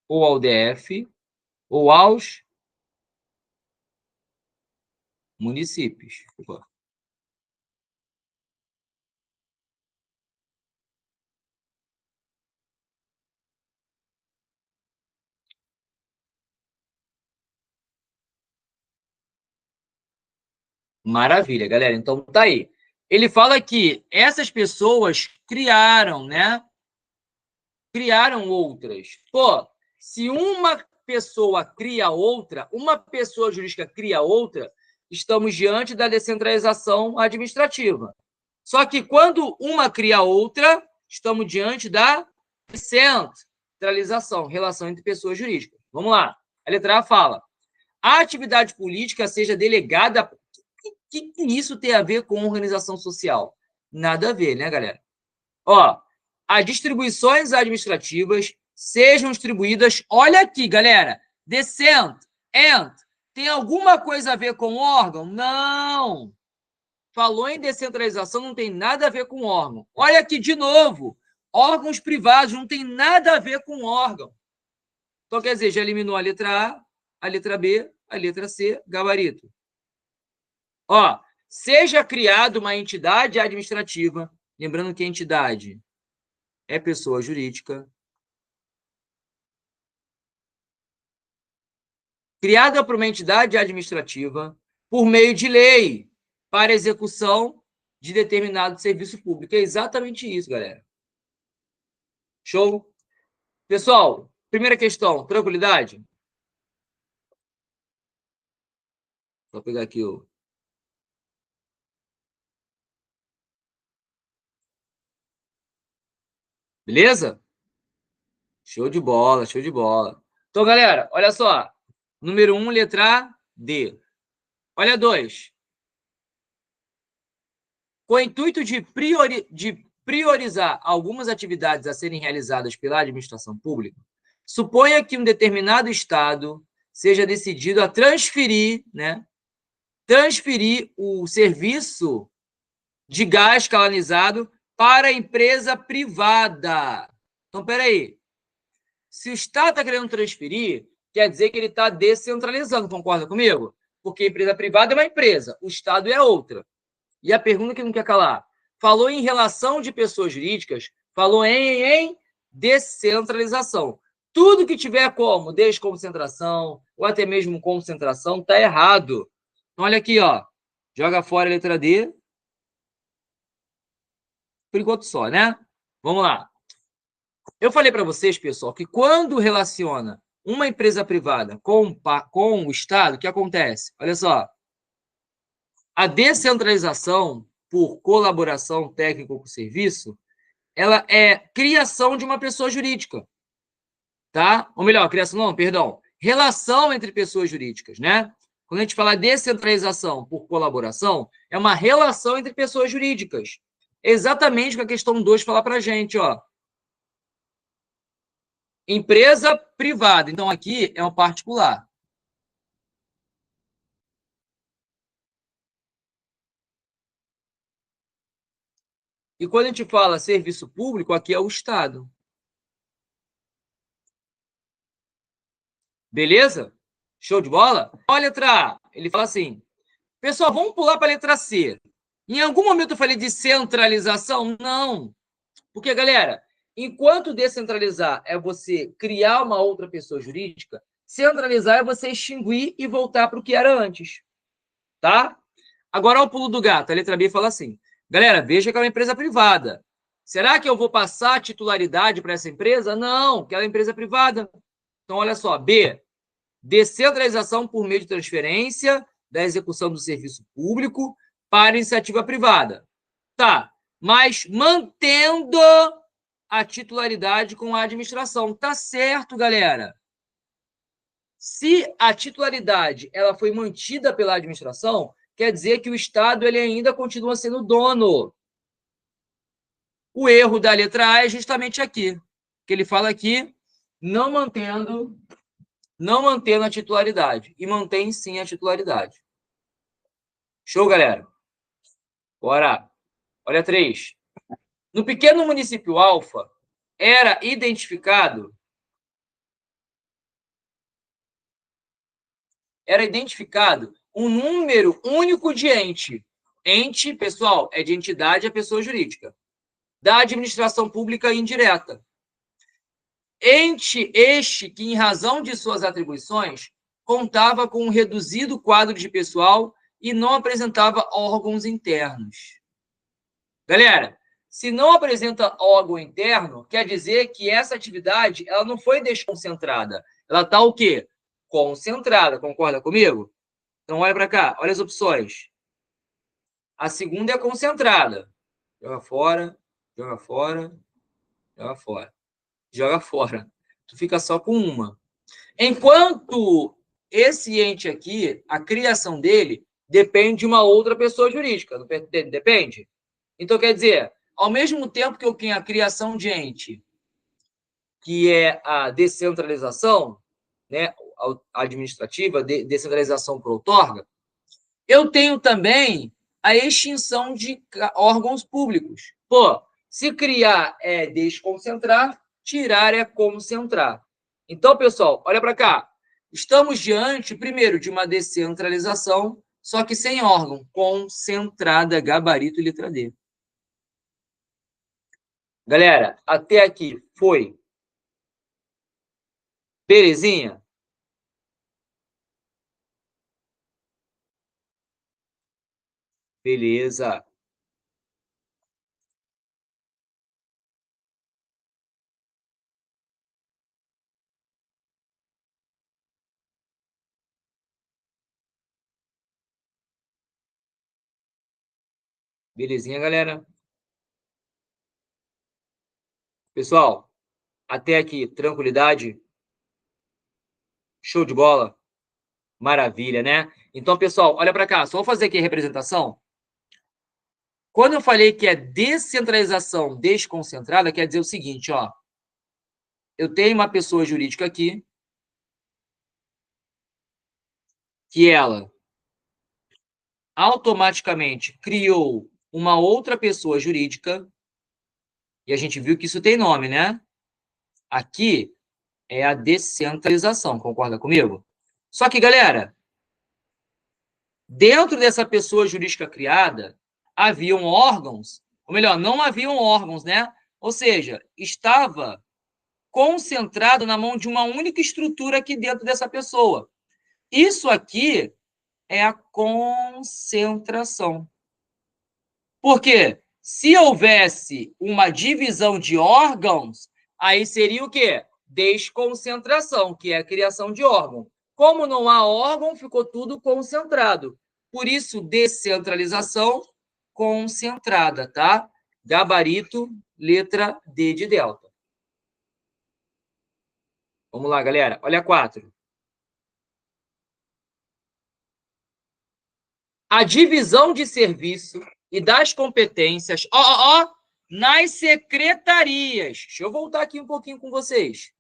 ou ao DF, ou aos municípios. Maravilha, galera. Então, tá aí. Ele fala que essas pessoas criaram, né? Criaram outras. Pô, se uma pessoa cria outra, uma pessoa jurídica cria outra, estamos diante da descentralização administrativa. Só que quando uma cria outra, estamos diante da descentralização, relação entre pessoas jurídicas. Vamos lá. A letra A fala: a atividade política seja delegada. O que isso tem a ver com organização social? Nada a ver, né, galera? As distribuições administrativas sejam distribuídas, olha aqui, galera, And tem alguma coisa a ver com órgão? Não. Falou em descentralização, não tem nada a ver com órgão. Olha aqui de novo. Órgãos privados não tem nada a ver com órgão. Então, quer dizer, já eliminou a letra A, a letra B, a letra C, gabarito. Ó, seja criada uma entidade administrativa, lembrando que entidade é pessoa jurídica, criada por uma entidade administrativa por meio de lei para execução de determinado serviço público. É exatamente isso, galera. Show? Pessoal, primeira questão, tranquilidade? Vou pegar aqui o... Beleza? Show de bola, show de bola. Então, galera, olha só. Número 1, letra D. Olha 2. Com o intuito de priorizar algumas atividades a serem realizadas pela administração pública, suponha que um determinado estado seja decidido a transferir o serviço de gás canalizado para a empresa privada. Então, peraí. Se o Estado está querendo transferir, quer dizer que ele está descentralizando, concorda comigo? Porque a empresa privada é uma empresa, o Estado é outra. E a pergunta que não quer calar. Falou em relação de pessoas jurídicas, falou em descentralização. Tudo que tiver como desconcentração, ou até mesmo concentração, está errado. Então, olha aqui, ó. Joga fora a letra D. Por enquanto só, né? Vamos lá. Eu falei para vocês, pessoal, que quando relaciona uma empresa privada com o Estado, o que acontece? Olha só. A descentralização por colaboração técnica com serviço, ela é criação de uma pessoa jurídica, tá? Ou melhor, criação não, perdão, relação entre pessoas jurídicas, né? Quando a gente fala descentralização por colaboração, é uma relação entre pessoas jurídicas. Exatamente o que a questão 2 fala para a gente, ó. Empresa privada. Então, aqui é um particular. E quando a gente fala serviço público, aqui é o Estado. Beleza? Show de bola? Olha a letra A. Ele fala assim, pessoal, vamos pular para a letra C. Em algum momento eu falei de centralização? Não. Porque, galera, enquanto descentralizar é você criar uma outra pessoa jurídica, centralizar é você extinguir e voltar para o que era antes. Tá? Agora, ao pulo do gato, a letra B fala assim, galera, veja que é uma empresa privada. Será que eu vou passar a titularidade para essa empresa? Não, que ela é empresa privada. Então, olha só, B, descentralização por meio de transferência da execução do serviço público para iniciativa privada. Tá, mas mantendo a titularidade com a administração. Tá certo, galera. Se a titularidade ela foi mantida pela administração, quer dizer que o Estado ele ainda continua sendo dono. O erro da letra A é justamente aqui, que ele fala aqui, não mantendo a titularidade. E mantém, sim, a titularidade. Show, galera? Bora. Olha 3. No pequeno município Alfa, era identificado um número único de ente. Ente, pessoal, é de entidade a pessoa jurídica. Da administração pública indireta. Ente este que, em razão de suas atribuições, contava com um reduzido quadro de pessoal e não apresentava órgãos internos. Galera, se não apresenta órgão interno, quer dizer que essa atividade ela não foi desconcentrada. Ela está o quê? Concentrada, concorda comigo? Então, olha para cá, olha as opções. A segunda é concentrada. Joga fora, joga fora, joga fora. Joga fora. Tu fica só com uma. Enquanto esse ente aqui, a criação dele, depende de uma outra pessoa jurídica. Não depende? Então, quer dizer, ao mesmo tempo que eu tenho a criação de ente, que é a descentralização, né, administrativa, descentralização por outorga, eu tenho também a extinção de órgãos públicos. Pô, se criar é desconcentrar, tirar é concentrar. Então, pessoal, olha para cá. Estamos diante, primeiro, de uma descentralização, só que sem órgão, concentrada, gabarito e letra D. Galera, até aqui foi? Belezinha? Beleza. Belezinha, galera? Pessoal, até aqui, tranquilidade? Show de bola? Maravilha, né? Então, pessoal, olha para cá. Só vou fazer aqui a representação. Quando eu falei que é descentralização desconcentrada, quer dizer o seguinte, ó. Eu tenho uma pessoa jurídica aqui que ela automaticamente criou uma outra pessoa jurídica e a gente viu que isso tem nome, né? Aqui é a descentralização, concorda comigo? Só que, galera, dentro dessa pessoa jurídica criada, haviam órgãos, ou melhor, não haviam órgãos, né? Ou seja, estava concentrado na mão de uma única estrutura aqui dentro dessa pessoa. Isso aqui é a concentração. Por quê? Se houvesse uma divisão de órgãos, aí seria o quê? Desconcentração, que é a criação de órgão. Como não há órgão, ficou tudo concentrado. Por isso, descentralização concentrada, tá? Gabarito, letra D de delta. Vamos lá, galera. Olha a 4. A divisão de serviço e das competências, nas secretarias. Deixa eu voltar aqui um pouquinho com vocês.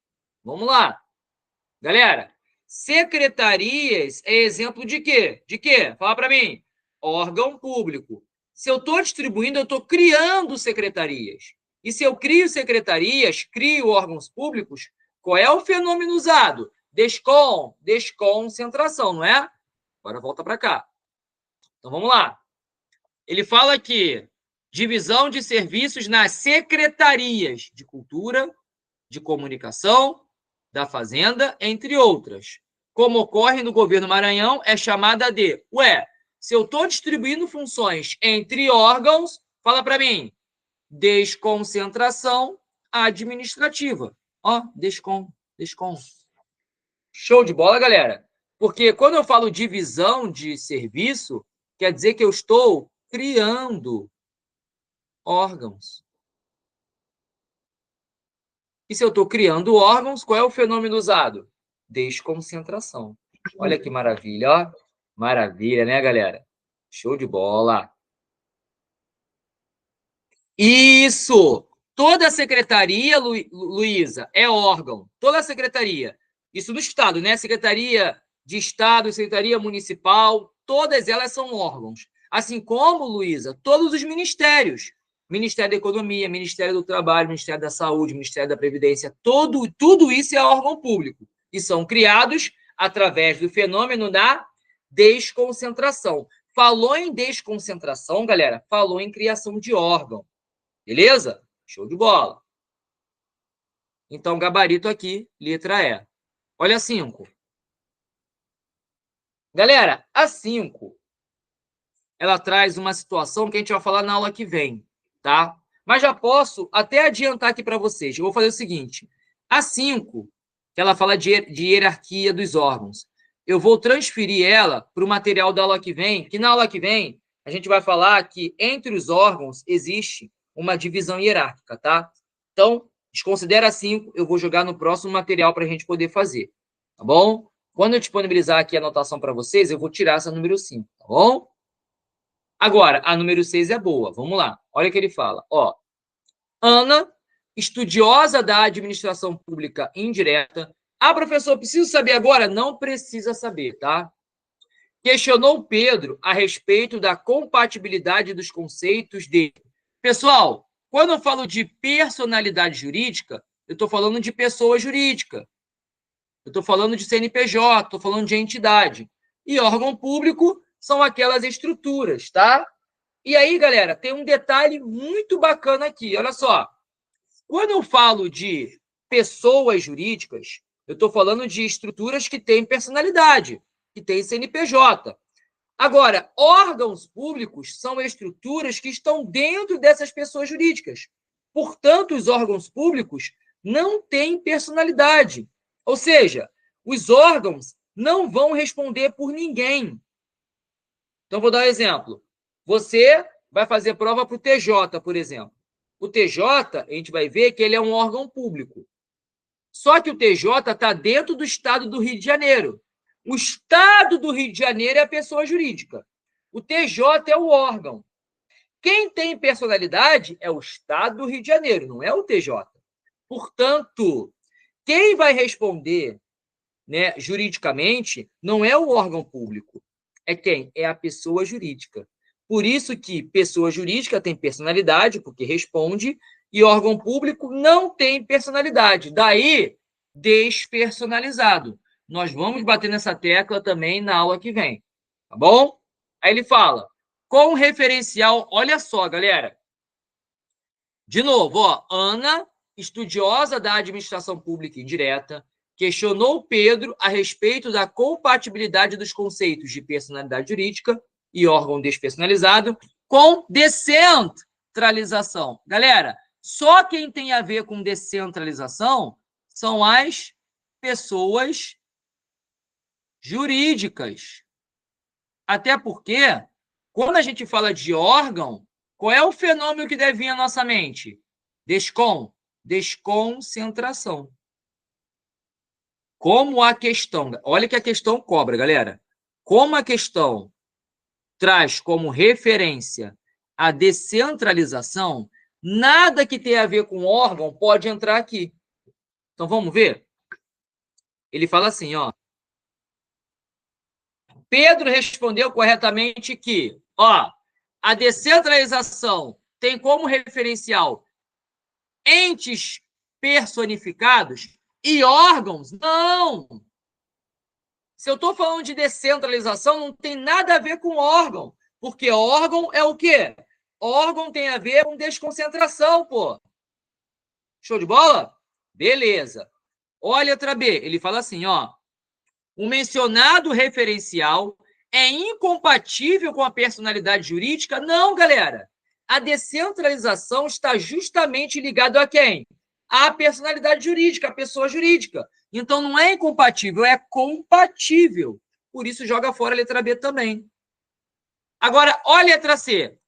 Vamos lá. Galera, secretarias é exemplo de quê? De quê? Fala para mim. Órgão público. Se eu estou distribuindo, eu estou criando secretarias. E se eu crio secretarias, crio órgãos públicos, qual é o fenômeno usado? Desconcentração, não é? Agora volta para cá. Então, vamos lá. Ele fala que divisão de serviços nas secretarias de cultura, de comunicação, da fazenda, entre outras. Como ocorre no governo Maranhão, é chamada de... se eu estou distribuindo funções entre órgãos, fala para mim, desconcentração administrativa. Descom. Show de bola, galera? Porque quando eu falo divisão de serviço, quer dizer que eu estou criando órgãos. E se eu estou criando órgãos, qual é o fenômeno usado? Desconcentração. Olha que maravilha, ó. Maravilha, né, galera? Show de bola. Isso! Toda a secretaria, Luísa, é órgão. Toda a secretaria. Isso no Estado, né? Secretaria de Estado, Secretaria Municipal, todas elas são órgãos. Assim como, Luísa, todos os ministérios. Ministério da Economia, Ministério do Trabalho, Ministério da Saúde, Ministério da Previdência, tudo isso é órgão público. E são criados através do fenômeno da desconcentração. Falou em desconcentração, galera, falou em criação de órgão. Beleza? Show de bola. Então, gabarito aqui, letra E. Olha a 5. Galera, a 5, ela traz uma situação que a gente vai falar na aula que vem, tá? Mas já posso até adiantar aqui para vocês. Eu vou fazer o seguinte. A 5, que ela fala de hierarquia dos órgãos, eu vou transferir ela para o material da aula que vem, que na aula que vem a gente vai falar que entre os órgãos existe uma divisão hierárquica, tá? Então, desconsidera a 5, eu vou jogar no próximo material para a gente poder fazer, tá bom? Quando eu disponibilizar aqui a anotação para vocês, eu vou tirar essa número 5, tá bom? Agora, a número 6 é boa. Vamos lá. Olha o que ele fala. Ana, estudiosa da administração pública indireta, Ah, professor, preciso saber agora? Não precisa saber, tá? Questionou Pedro a respeito da compatibilidade dos conceitos de... Pessoal, quando eu falo de personalidade jurídica, eu estou falando de pessoa jurídica. Eu estou falando de CNPJ, estou falando de entidade. E órgão público são aquelas estruturas, tá? E aí, galera, tem um detalhe muito bacana aqui. Olha só. Quando eu falo de pessoas jurídicas, eu estou falando de estruturas que têm personalidade, que têm CNPJ. Agora, órgãos públicos são estruturas que estão dentro dessas pessoas jurídicas. Portanto, os órgãos públicos não têm personalidade. Ou seja, os órgãos não vão responder por ninguém. Então, vou dar um exemplo. Você vai fazer prova para o TJ, por exemplo. O TJ, a gente vai ver que ele é um órgão público. Só que o TJ está dentro do Estado do Rio de Janeiro. O Estado do Rio de Janeiro é a pessoa jurídica. O TJ é o órgão. Quem tem personalidade é o Estado do Rio de Janeiro, não é o TJ. Portanto, quem vai responder, né, juridicamente não é o órgão público. É quem? É a pessoa jurídica. Por isso que pessoa jurídica tem personalidade, porque responde, e órgão público não tem personalidade. Daí, despersonalizado. Nós vamos bater nessa tecla também na aula que vem. Tá bom? Aí ele fala, com referencial, olha só, galera. De novo, ó, Ana, estudiosa da administração pública indireta, questionou Pedro a respeito da compatibilidade dos conceitos de personalidade jurídica e órgão despersonalizado com descentralização. Galera, só quem tem a ver com descentralização são as pessoas jurídicas. Até porque, quando a gente fala de órgão, qual é o fenômeno que deve vir à nossa mente? Desconcentração. Como a questão... Olha que a questão cobra, galera. Como a questão traz como referência a descentralização, nada que tenha a ver com órgão pode entrar aqui. Então, vamos ver? Ele fala assim, ó. Pedro respondeu corretamente que, ó, a descentralização tem como referencial entes personificados e órgãos? Não! Se eu estou falando de descentralização, não tem nada a ver com órgão, porque órgão é o quê? Órgão tem a ver com desconcentração, pô. Show de bola? Beleza. Olha a letra B, ele fala assim, ó. O mencionado referencial é incompatível com a personalidade jurídica? Não, galera. A descentralização está justamente ligada a quem? A personalidade jurídica, a pessoa jurídica. Então, não é incompatível, é compatível. Por isso, joga fora a letra B também. Agora, olha a letra C.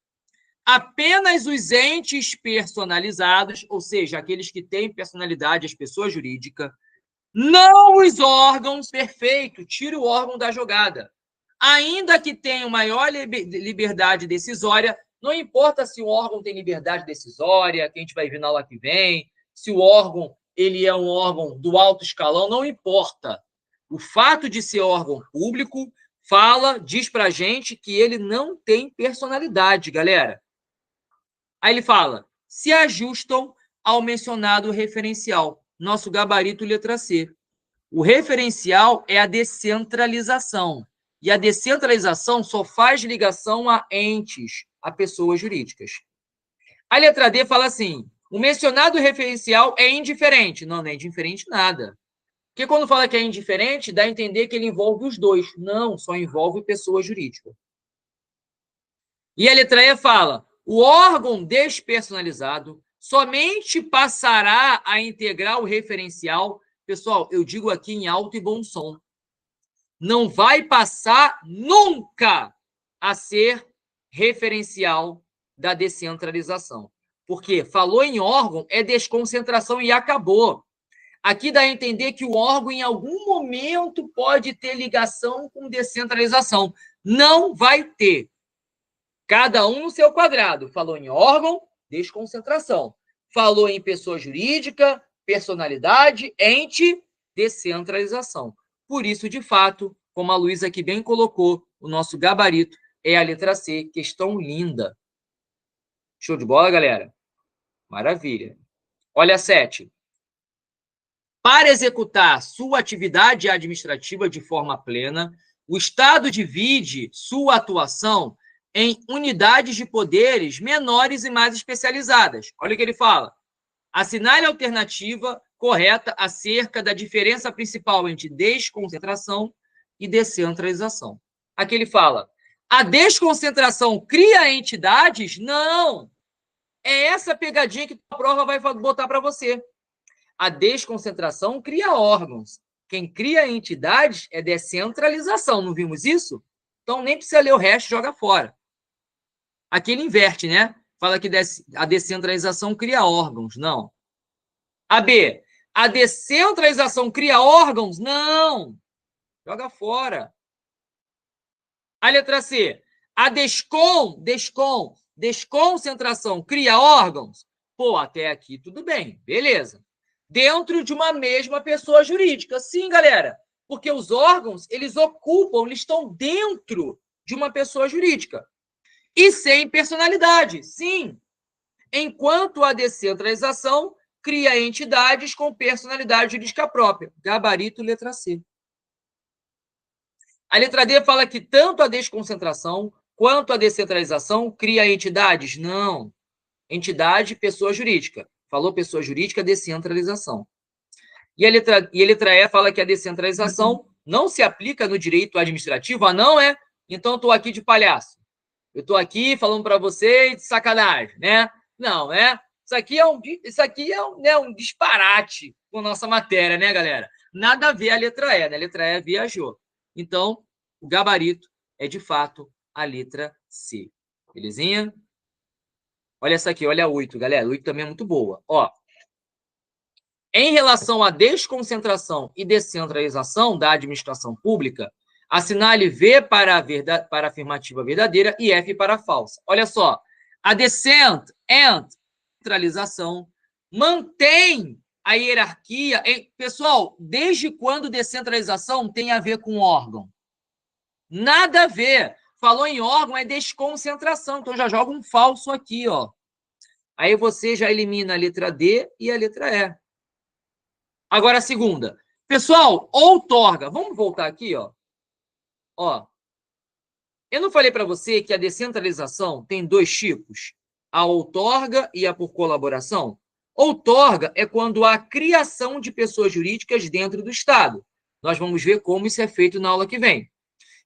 Apenas os entes personalizados, ou seja, aqueles que têm personalidade, as pessoas jurídicas, não os órgãos, perfeito, tira o órgão da jogada. Ainda que tenham maior liberdade decisória, não importa se o órgão tem liberdade decisória, que a gente vai ver na aula que vem, se o órgão ele é um órgão do alto escalão, não importa. O fato de ser órgão público diz pra gente que ele não tem personalidade, galera. Aí ele fala, se ajustam ao mencionado referencial, nosso gabarito letra C. O referencial é a descentralização. E a descentralização só faz ligação a entes, a pessoas jurídicas. A letra D fala assim, o mencionado referencial é indiferente. Não, não é indiferente nada. Porque quando fala que é indiferente, dá a entender que ele envolve os dois. Não, só envolve pessoa jurídica. E a letra E fala, o órgão despersonalizado somente passará a integrar o referencial. Pessoal, eu digo aqui em alto e bom som. Não vai passar nunca a ser referencial da descentralização. Porque falou em órgão, é desconcentração e acabou. Aqui dá a entender que o órgão, em algum momento, pode ter ligação com descentralização. Não vai ter. Cada um no seu quadrado. Falou em órgão, desconcentração. Falou em pessoa jurídica, personalidade, ente, descentralização. Por isso, de fato, como a Luísa aqui bem colocou, o nosso gabarito é a letra C. Questão linda. Show de bola, galera? Maravilha. Olha a 7. Para executar sua atividade administrativa de forma plena, o Estado divide sua atuação em unidades de poderes menores e mais especializadas. Olha o que ele fala. Assinale a alternativa correta acerca da diferença principal entre desconcentração e descentralização. Aqui ele fala, a desconcentração cria entidades? Não! É essa pegadinha que a prova vai botar para você. A desconcentração cria órgãos. Quem cria entidades é descentralização. Não vimos isso? Então, nem precisa ler o resto, joga fora. Aqui ele inverte, né? Fala que a descentralização cria órgãos. Não. A B. A descentralização cria órgãos? Não. Joga fora. A letra C. A desconcentração cria órgãos? Pô, até aqui tudo bem. Beleza. Dentro de uma mesma pessoa jurídica. Sim, galera. Porque os órgãos, eles estão dentro de uma pessoa jurídica. E sem personalidade. Sim. Enquanto a descentralização cria entidades com personalidade jurídica própria. Gabarito, letra C. A letra D fala que tanto a desconcentração quanto a descentralização cria entidades? Não. Entidade, pessoa jurídica. Falou pessoa jurídica, descentralização. E a letra E fala que a descentralização não se aplica no direito administrativo. Ah, não é? Então, estou aqui de palhaço. Eu estou aqui falando para vocês de sacanagem, né? Não, é? Isso aqui é um disparate com a nossa matéria, né, galera? Nada a ver a letra E, né? A letra E viajou. Então, o gabarito é, de fato, a letra C. Belezinha? Olha essa aqui, olha a 8, galera. A 8 também é muito boa. Ó, em relação à desconcentração e descentralização da administração pública, assinale V para a afirmativa verdadeira e F para a falsa. Olha só, a descentralização mantém a hierarquia. Pessoal, desde quando descentralização tem a ver com órgão? Nada a ver. Falou em órgão, é desconcentração. Então, já joga um falso aqui, ó. Aí você já elimina a letra D e a letra E. Agora a segunda. Pessoal, outorga. Vamos voltar aqui, ó. Ó. Eu não falei para você que a descentralização tem dois tipos? A outorga e a por colaboração? Outorga é quando há criação de pessoas jurídicas dentro do Estado. Nós vamos ver como isso é feito na aula que vem.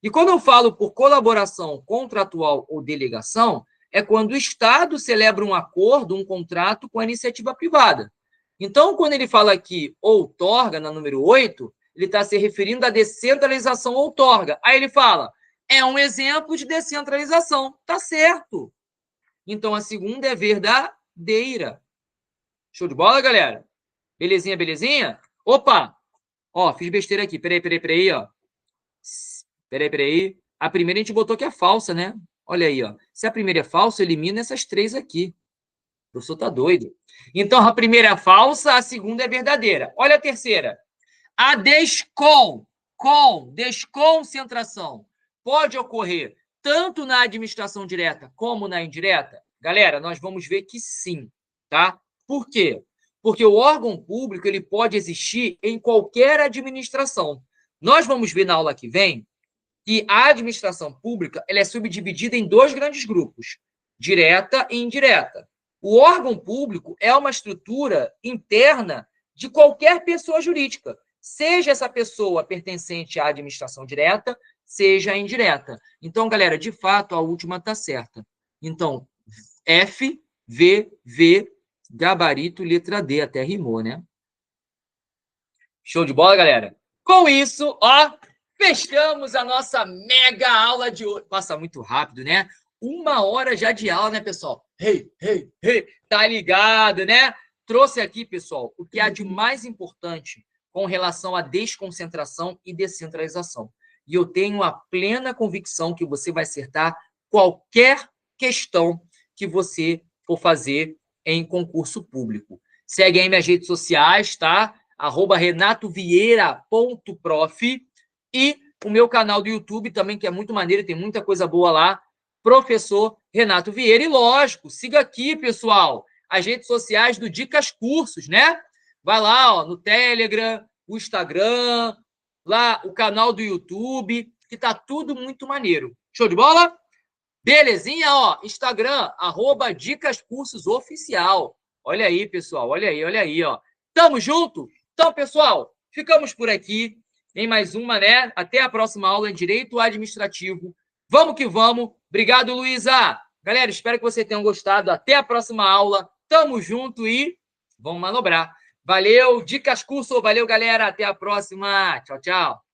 E quando eu falo por colaboração contratual ou delegação, é quando o Estado celebra um acordo, um contrato com a iniciativa privada. Então, quando ele fala aqui outorga, na número 8, ele está se referindo à descentralização outorga. Aí ele fala, é um exemplo de descentralização. Tá certo. Então, a segunda é verdadeira. Show de bola, galera? Belezinha, belezinha? Opa! Ó, fiz besteira aqui. Peraí, ó. Peraí. A primeira a gente botou que é falsa, né? Olha aí, ó. Se a primeira é falsa, elimina essas três aqui. O professor tá doido. Então, a primeira é falsa, a segunda é verdadeira. Olha a terceira. A desconcentração pode ocorrer tanto na administração direta como na indireta? Galera, nós vamos ver que sim, tá? Por quê? Porque o órgão público ele pode existir em qualquer administração. Nós vamos ver na aula que vem que a administração pública ela é subdividida em dois grandes grupos, direta e indireta. O órgão público é uma estrutura interna de qualquer pessoa jurídica, seja essa pessoa pertencente à administração direta, seja indireta. Então, galera, de fato, a última está certa. Então, F, V, V, gabarito, letra D. Até rimou, né? Show de bola, galera? Com isso, ó, fechamos a nossa mega aula de hoje. Passa muito rápido, né? 1 hora já de aula, né, pessoal? Hey, tá ligado, né? Trouxe aqui, pessoal, o que há de mais importante com relação à desconcentração e descentralização. E eu tenho a plena convicção que você vai acertar qualquer questão que você for fazer em concurso público. Segue aí minhas redes sociais, tá? @renatovieira.prof, e o meu canal do YouTube também, que é muito maneiro, tem muita coisa boa lá, Professor Renato Vieira. E lógico, siga aqui, pessoal, as redes sociais do Dicas Cursos, né? Vai lá, ó, no Telegram, o Instagram, lá o canal do YouTube, que tá tudo muito maneiro. Show de bola? Belezinha, ó, Instagram, @dicascursosoficial. Olha aí, pessoal, olha aí, ó. Tamo junto? Então, pessoal, ficamos por aqui em mais uma, né? Até a próxima aula em Direito Administrativo. Vamos que vamos. Obrigado, Luísa. Galera, espero que vocês tenham gostado. Até a próxima aula. Tamo junto e vamos manobrar. Valeu, Dicas Curso. Valeu, galera. Até a próxima. Tchau, tchau.